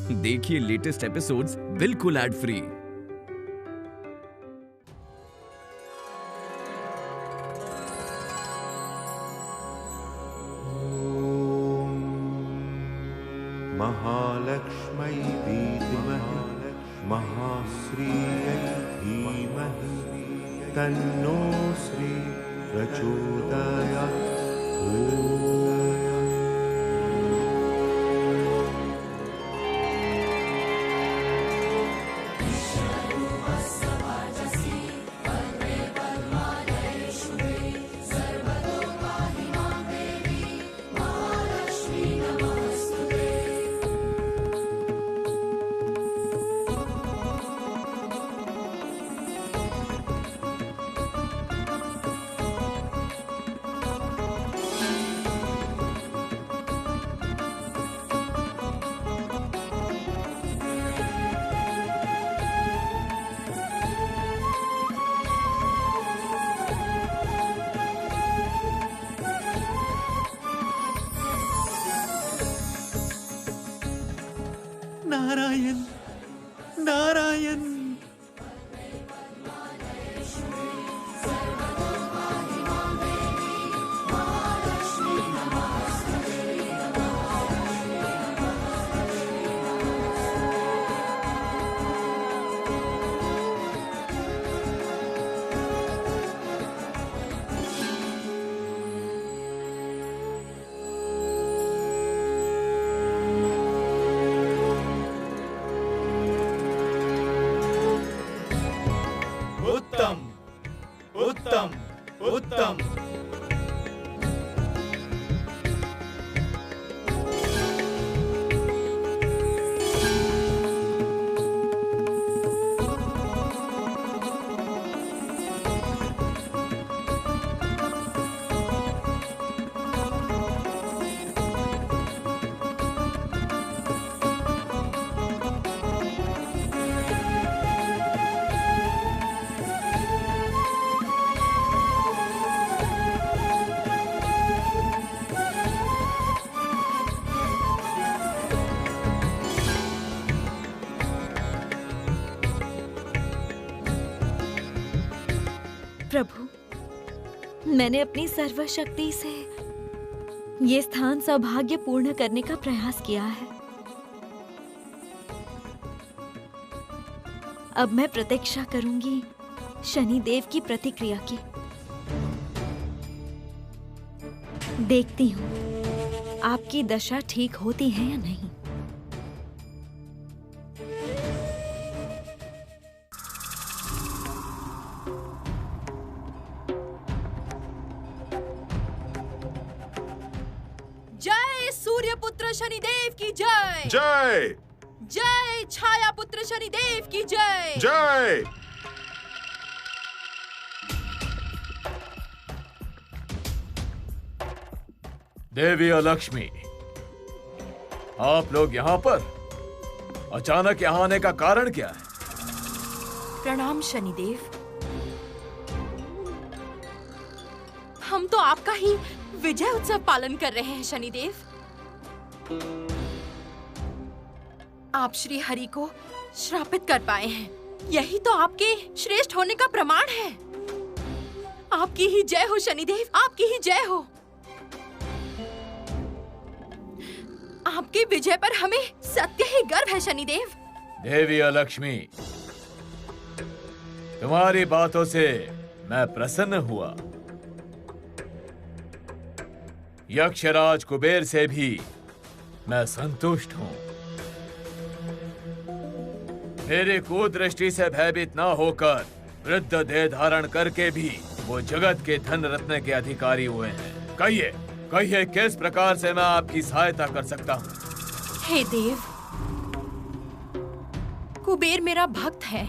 देखिए latest episodes बिल्कुल ad free. महालक्ष्मै विद्महे महाश्रियै धीमहि तन्नो श्री प्रचोदयात्। नारायण नारायण। उत्तम उत्तम उत्तम। प्रभु, मैंने अपनी सर्वशक्ति से ये स्थान सौभाग्य पूर्ण करने का प्रयास किया है। अब मैं प्रतीक्षा करूंगी शनिदेव की प्रतिक्रिया की। देखती हूँ आपकी दशा ठीक होती है या नहीं। जय सूर्यपुत्र शनिदेव की जय। जय जय छाया पुत्र शनिदेव की जय। जय। देवी लक्ष्मी, आप लोग यहाँ पर अचानक यहाँ आने का कारण क्या है? प्रणाम शनिदेव। हम तो आपका ही विजय उत्सव पालन कर रहे हैं शनिदेव। आप श्री हरि को श्रापित कर पाए हैं, यही तो आपके श्रेष्ठ होने का प्रमाण है। आपकी ही जय हो शनिदेव, आपकी ही जय हो। आपकी विजय पर हमें सत्य ही गर्व है शनिदेव। देवी लक्ष्मी, तुम्हारी बातों से मैं प्रसन्न हुआ। यक्षराज कुबेर से भी मैं संतुष्ट हूँ। मेरी कुदृष्टि से भयभीत न होकर वृद्ध देह धारण करके भी वो जगत के धन रत्न के अधिकारी हुए हैं। कहिए कहिए, किस प्रकार से मैं आपकी सहायता कर सकता हूँ? हे देव, कुबेर मेरा भक्त है।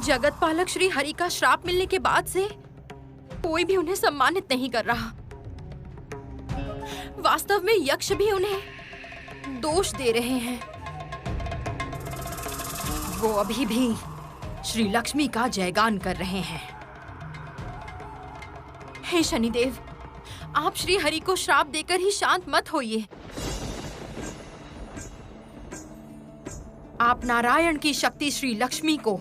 जगत पालक श्री हरि का श्राप मिलने के बाद से कोई भी उन्हें सम्मानित नहीं कर रहा। वास्तव में यक्ष भी उन्हें दोष दे रहे हैं। वो अभी भी श्री लक्ष्मी का जयगान कर रहे हैं। हे शनिदेव, आप श्री हरि को श्राप देकर ही शांत मत होइए। आप नारायण की शक्ति श्री लक्ष्मी को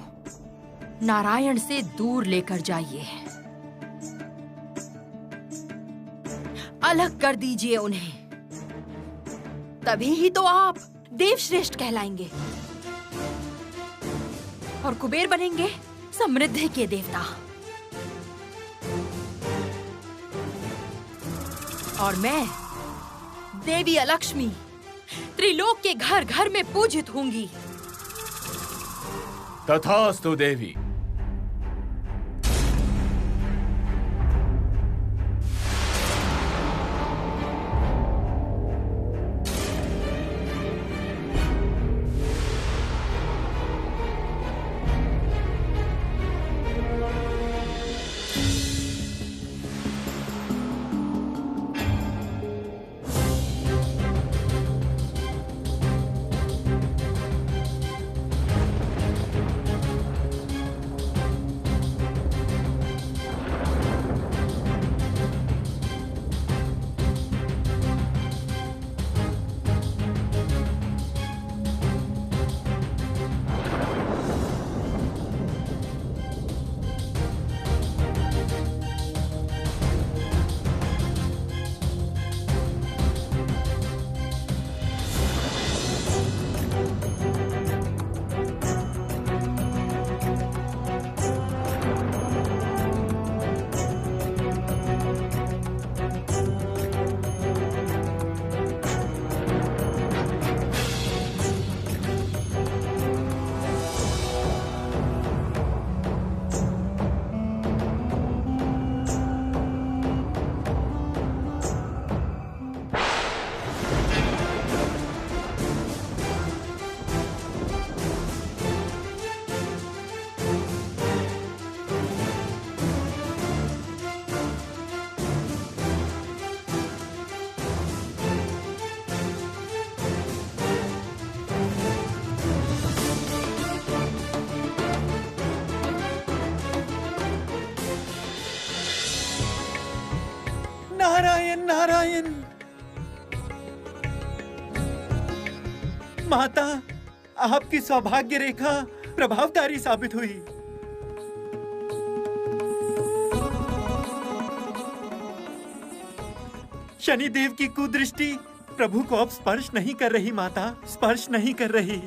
नारायण से दूर लेकर जाइए। अलग कर दीजिए उन्हें। तभी ही तो आप देवश्रेष्ठ कहलाएंगे और कुबेर बनेंगे समृद्धि के देवता। और मैं देवी अलक्ष्मी त्रिलोक के घर घर में पूजित होंगी। तथास्तु देवी। नारायण नारायण। माता, आपकी सौभाग्य रेखा प्रभावकारी साबित हुई। शनिदेव की कुदृष्टि प्रभु को अब स्पर्श नहीं कर रही माता, स्पर्श नहीं कर रही।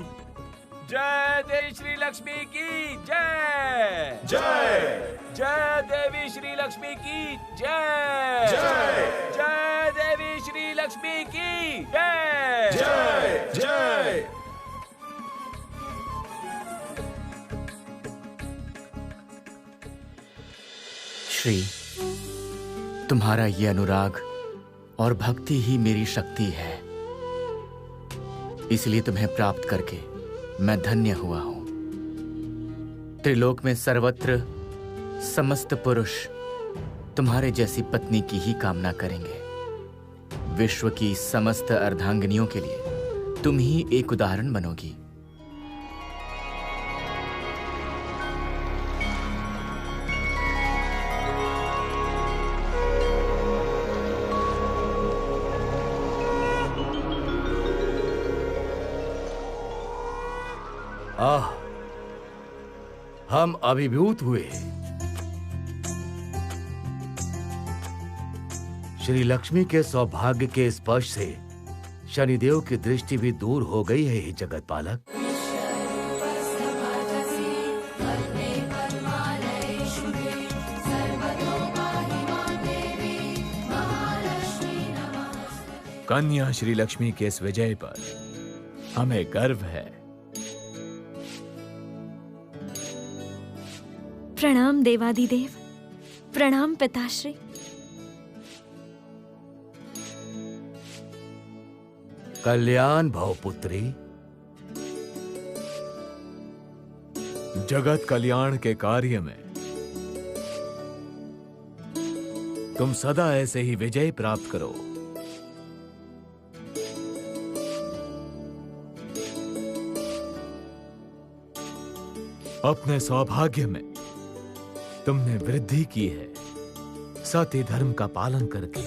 जय देवी श्री लक्ष्मी की जय। जय जय देवी श्री लक्ष्मी की जय। जय जय देवी श्री लक्ष्मी की जय। जय जय। श्री, तुम्हारा ये अनुराग और भक्ति ही मेरी शक्ति है। इसलिए तुम्हें प्राप्त करके मैं धन्य हुआ हूं। त्रिलोक में सर्वत्र समस्त पुरुष तुम्हारे जैसी पत्नी की ही कामना करेंगे। विश्व की समस्त अर्धांगिनियों के लिए तुम ही एक उदाहरण बनोगी। आह, हम अभिभूत हुए। श्री लक्ष्मी के सौभाग्य के स्पर्श से शनिदेव की दृष्टि भी दूर हो गई है। हे जगत पालक, कन्या श्री लक्ष्मी के इस विजय पर हमें गर्व है। प्रणाम देवादिदेव, प्रणाम पिताश्री। कल्याण भव पुत्री। जगत कल्याण के कार्य में तुम सदा ऐसे ही विजय प्राप्त करो। अपने सौभाग्य में तुमने वृद्धि की है, सत्य धर्म का पालन करके।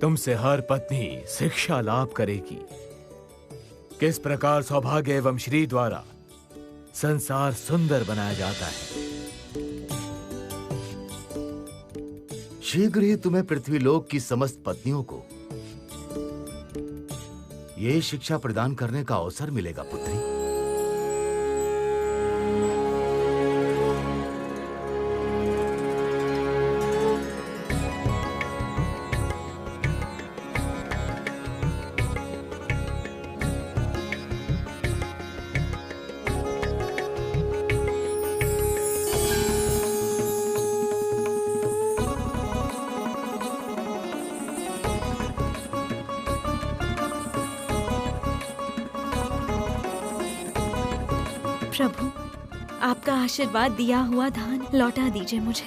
तुमसे हर पत्नी शिक्षा लाभ करेगी। किस प्रकार सौभाग्य एवं श्री द्वारा संसार सुंदर बनाया जाता है। शीघ्र ही तुम्हें पृथ्वीलोक की समस्त पत्नियों को ये शिक्षा प्रदान करने का अवसर मिलेगा पुत्री। प्रभु, आपका आशीर्वाद दिया हुआ धान लौटा दीजिए मुझे।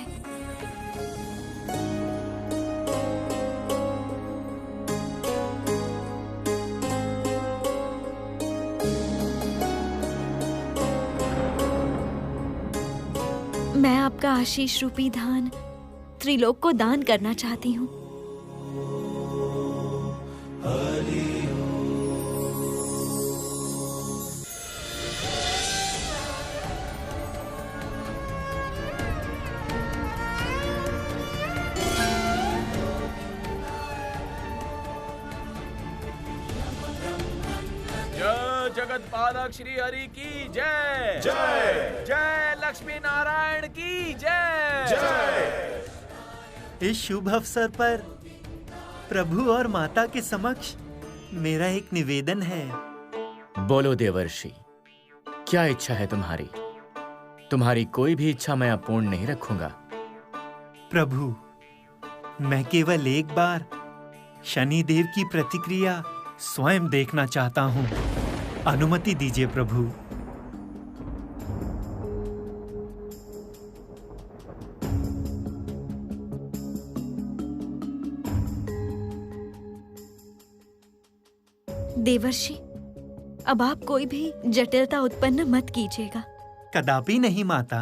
मैं आपका आशीष रूपी धान त्रिलोक को दान करना चाहती हूँ। जगत पालक श्री हरि की जय। जय जय लक्ष्मी नारायण की जय। जय। इस शुभ अवसर पर प्रभु और माता के समक्ष मेरा एक निवेदन है। बोलो देवर्षि, क्या इच्छा है तुम्हारी? तुम्हारी कोई भी इच्छा मैं अपूर्ण नहीं रखूंगा। प्रभु, मैं केवल एक बार शनिदेव की प्रतिक्रिया स्वयं देखना चाहता हूँ। अनुमति दीजिए प्रभु। देवर्षि, अब आप कोई भी जटिलता उत्पन्न मत कीजिएगा। कदापि नहीं माता।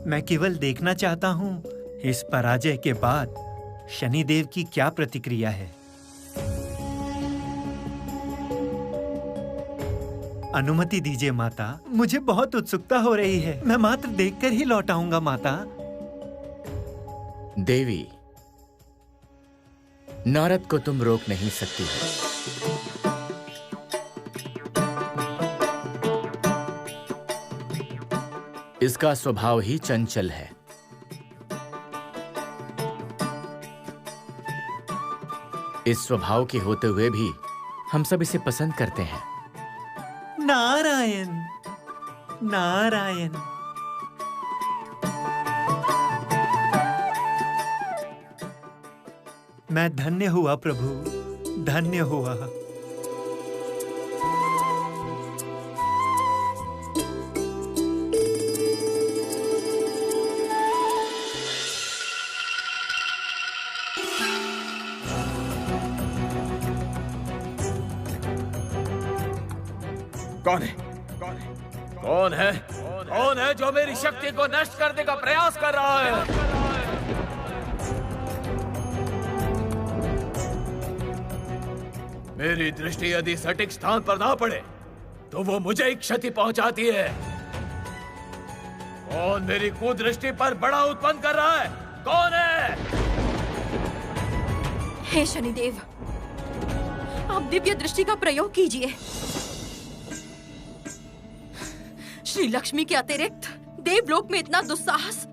मैं केवल देखना चाहता हूँ इस पराजय के बाद शनिदेव की क्या प्रतिक्रिया है। अनुमति दीजिए माता, मुझे बहुत उत्सुकता हो रही है। मैं मात्र देखकर ही लौट आऊंगा माता। देवी, नारद को तुम रोक नहीं सकती हो। इसका स्वभाव ही चंचल है। इस स्वभाव के होते हुए भी हम सब इसे पसंद करते हैं। नारायण नारायण। मैं धन्य हुआ प्रभु, धन्य हुआ। कौन है? कौन है? कौन है जो मेरी शक्ति को नष्ट करने का प्रयास कर रहा है? मेरी दृष्टि यदि सटीक स्थान पर ना पड़े तो वो मुझे ही क्षति पहुंचाती है। कौन मेरी कुदृष्टि पर बड़ा उत्पन्न कर रहा है? कौन है? हे शनिदेव, आप दिव्य दृष्टि का प्रयोग कीजिए। श्री लक्ष्मी के अतिरिक्त देवलोक में इतना दुस्साहस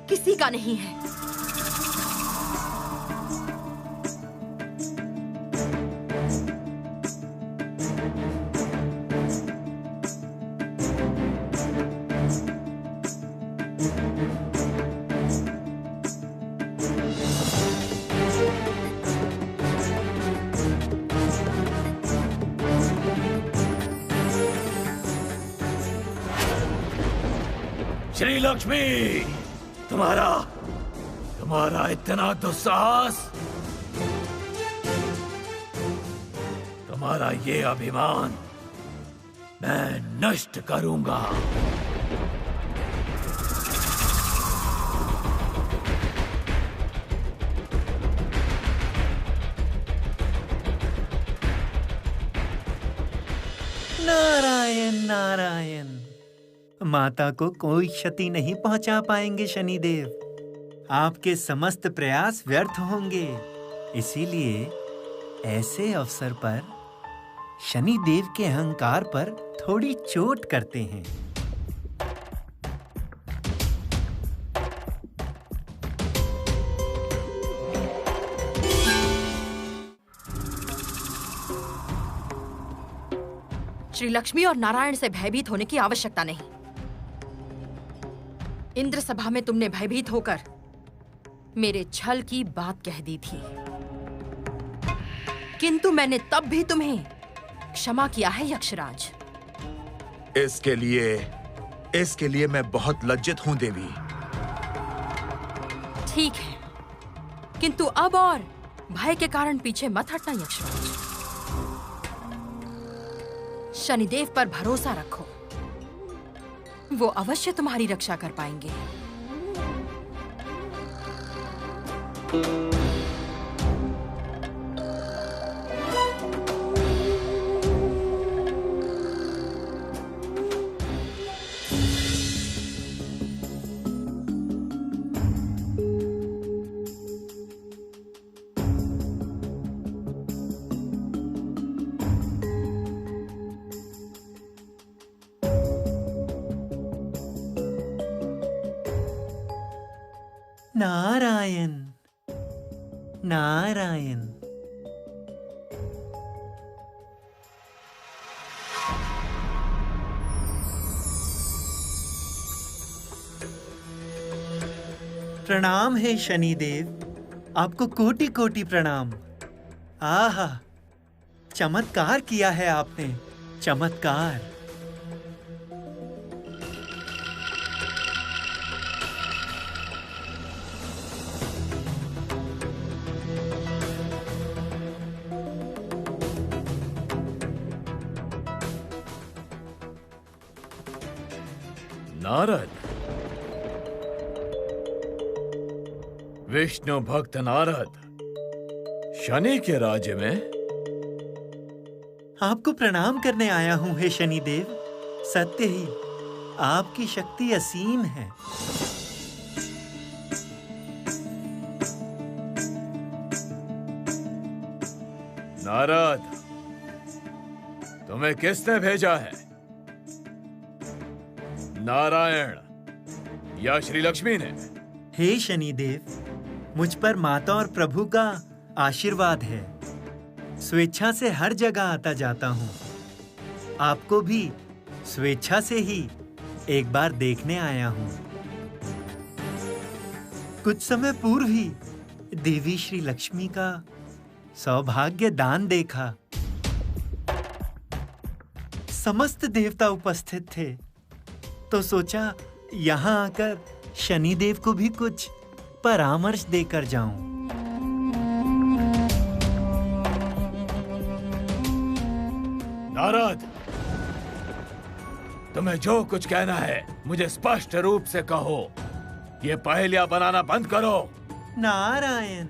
किसी का नहीं है। श्री लक्ष्मी, तुम्हारा इतना दुस्साहस, तुम्हारा ये अभिमान मैं नष्ट करूंगा। नारायण नारायण। माता को कोई क्षति नहीं पहुंचा पाएंगे शनिदेव। आपके समस्त प्रयास व्यर्थ होंगे। इसीलिए ऐसे अवसर पर शनिदेव के अहंकार पर थोड़ी चोट करते हैं। श्री लक्ष्मी और नारायण से भयभीत होने की आवश्यकता नहीं। इंद्र सभा में तुमने भयभीत होकर मेरे छल की बात कह दी थी, किंतु मैंने तब भी तुम्हें क्षमा किया है यक्षराज। इसके लिए मैं बहुत लज्जित हूं देवी। ठीक है, किंतु अब और भय के कारण पीछे मत हटना यक्षराज। शनिदेव पर भरोसा रखो, वो अवश्य तुम्हारी रक्षा कर पाएंगे। नारायण नारायण। प्रणाम है शनिदेव, आपको कोटि कोटि प्रणाम। आहा, चमत्कार किया है आपने, चमत्कार। नारद, विष्णु भक्त नारद, शनि के राज्य में आपको प्रणाम करने आया हूं हे शनिदेव। सत्य ही आपकी शक्ति असीम है। नारद, तुम्हें किसने भेजा है, नारायण या श्री लक्ष्मी ने? हे शनिदेव, मुझ पर माता और प्रभु का आशीर्वाद है। स्वेच्छा से हर जगह आता जाता हूँ। आपको भी स्वेच्छा से ही एक बार देखने आया हूँ। कुछ समय पूर्व ही देवी श्री लक्ष्मी का सौभाग्य दान देखा। समस्त देवता उपस्थित थे, तो सोचा यहाँ आकर शनिदेव को भी कुछ परामर्श देकर जाऊं। नारद, तुम्हें जो कुछ कहना है मुझे स्पष्ट रूप से कहो। ये पहेलियां बनाना बंद करो। नारायण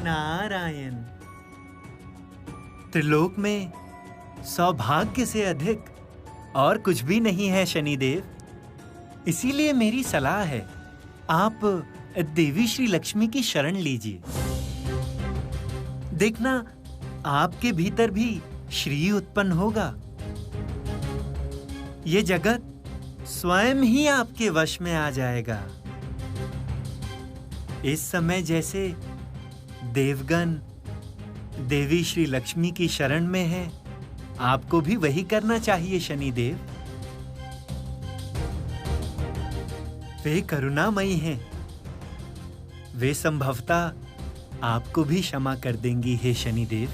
नारायण। त्रिलोक में सौभाग्य से अधिक और कुछ भी नहीं है शनिदेव। इसीलिए मेरी सलाह है, आप देवी श्री लक्ष्मी की शरण लीजिए। देखना, आपके भीतर भी श्री उत्पन्न होगा। ये जगत स्वयं ही आपके वश में आ जाएगा। इस समय जैसे देवगण देवी श्री लक्ष्मी की शरण में है, आपको भी वही करना चाहिए शनिदेव। वे करुणामयी हैं। वे संभवतः आपको भी क्षमा कर देंगी हे शनिदेव।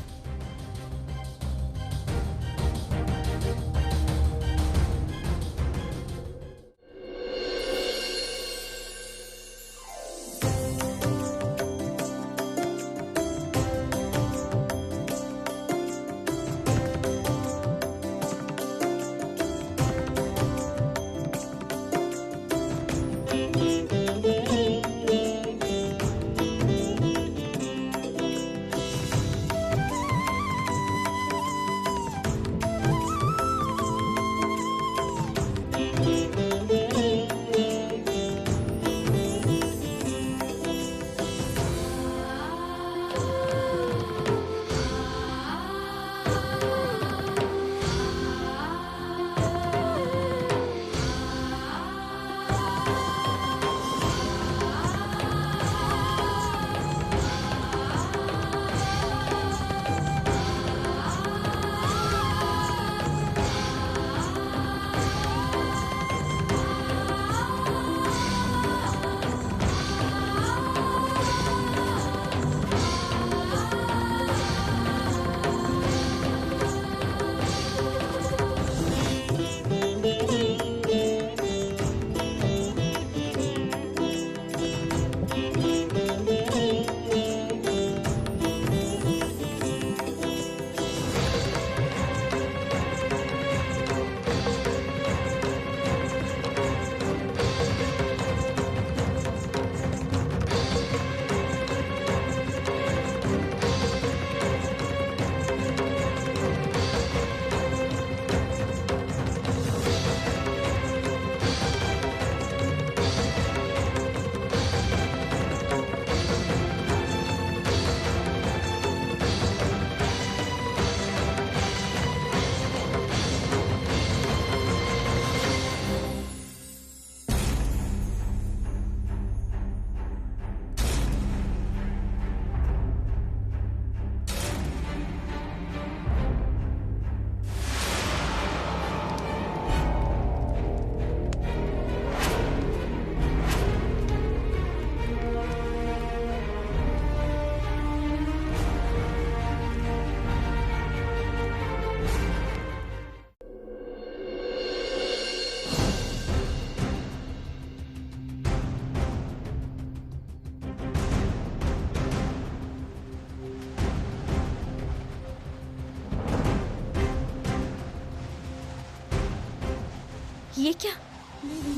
ये क्या?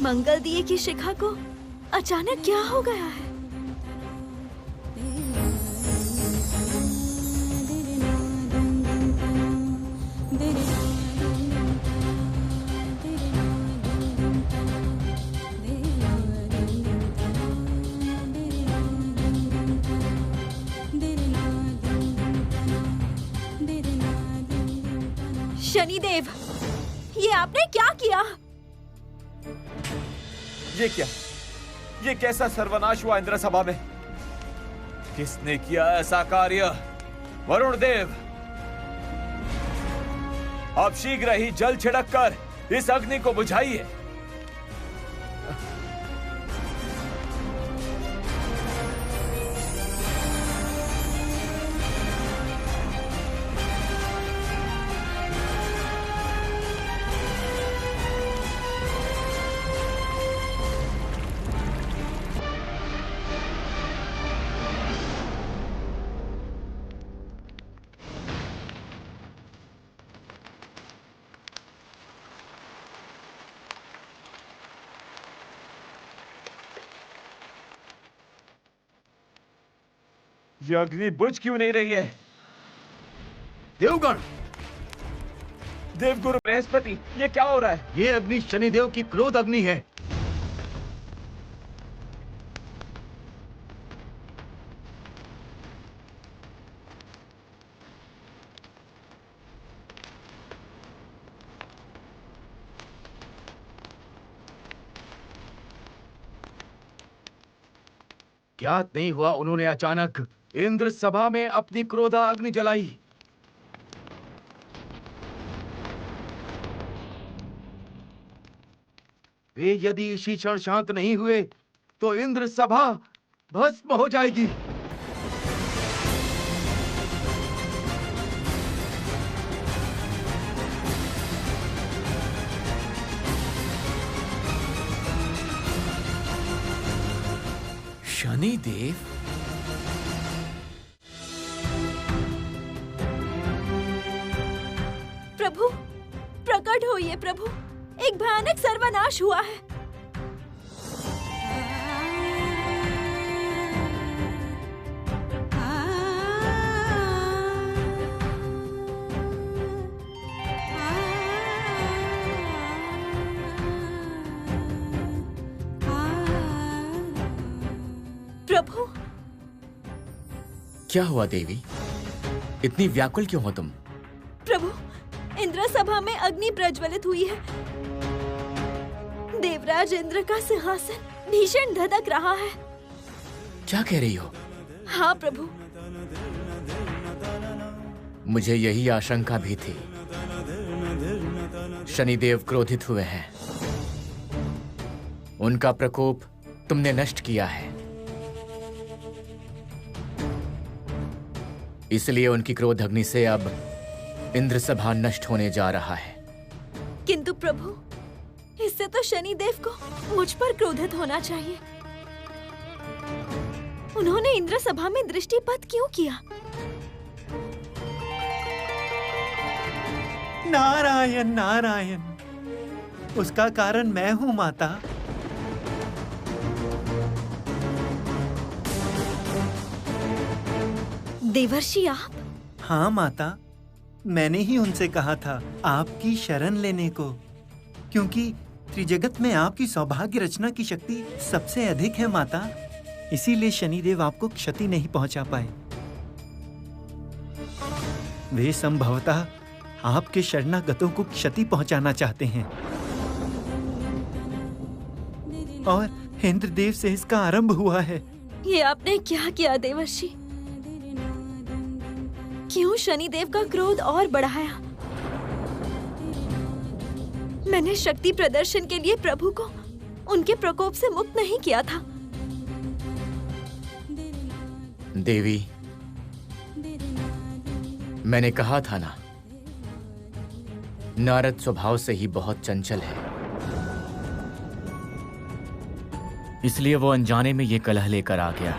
मंगल दिए की शिखा को अचानक क्या हो गया है? शनिदेव, ये आपने क्या किया? ये क्या? ये कैसा सर्वनाश हुआ इंद्र सभा में? किसने किया ऐसा कार्य? वरुण देव, आप शीघ्र ही जल छिड़क कर इस अग्नि को बुझाइए। ये अग्नि बुझ क्यों नहीं रही है? देवगण, देवगुरु बृहस्पति, ये क्या हो रहा है? ये अग्नि शनिदेव की क्रोध अग्नि है। ज्ञात नहीं हुआ उन्होंने अचानक इंद्र सभा में अपनी क्रोधा अग्नि जलाई। वे यदि इसी क्षण शांत नहीं हुए तो इंद्र सभा भस्म हो जाएगी। शनिदेव, प्रभु, प्रकट होइए प्रभु, एक भयानक सर्वनाश हुआ है। प्रभु, क्या हुआ देवी? इतनी व्याकुल क्यों हो तुम? प्रभु, इंद्र सभा में अग्नि प्रज्वलित हुई है। देवराज इंद्र का सिंहासन भीषण धधक रहा है। क्या कह रही हो? हाँ प्रभु। मुझे यही आशंका भी थी। शनिदेव क्रोधित हुए हैं। उनका प्रकोप तुमने नष्ट किया है, इसलिए उनकी क्रोध अग्नि से अब इंद्र सभा नष्ट होने जा रहा है। किंतु प्रभु, इससे तो शनिदेव को मुझ पर क्रोधित होना चाहिए। उन्होंने इंद्र सभा में दृष्टिपात क्यों किया? नारायण नारायण, उसका कारण मैं हूँ माता। देवर्षि आप? हाँ माता, मैंने ही उनसे कहा था आपकी शरण लेने को, क्योंकि त्रिजगत में आपकी सौभाग्य रचना की शक्ति सबसे अधिक है माता। इसीलिए शनिदेव आपको क्षति नहीं पहुंचा पाए। वे संभवतः आपके शरणागतों को क्षति पहुंचाना चाहते हैं और इंद्रदेव से इसका आरंभ हुआ है। ये आपने क्या किया देवर्षि? क्यों शनिदेव का क्रोध और बढ़ाया? मैंने शक्ति प्रदर्शन के लिए प्रभु को उनके प्रकोप से मुक्त नहीं किया था। देवी, मैंने कहा था ना, नारद स्वभाव से ही बहुत चंचल है, इसलिए वो अनजाने में ये कलह लेकर आ गया।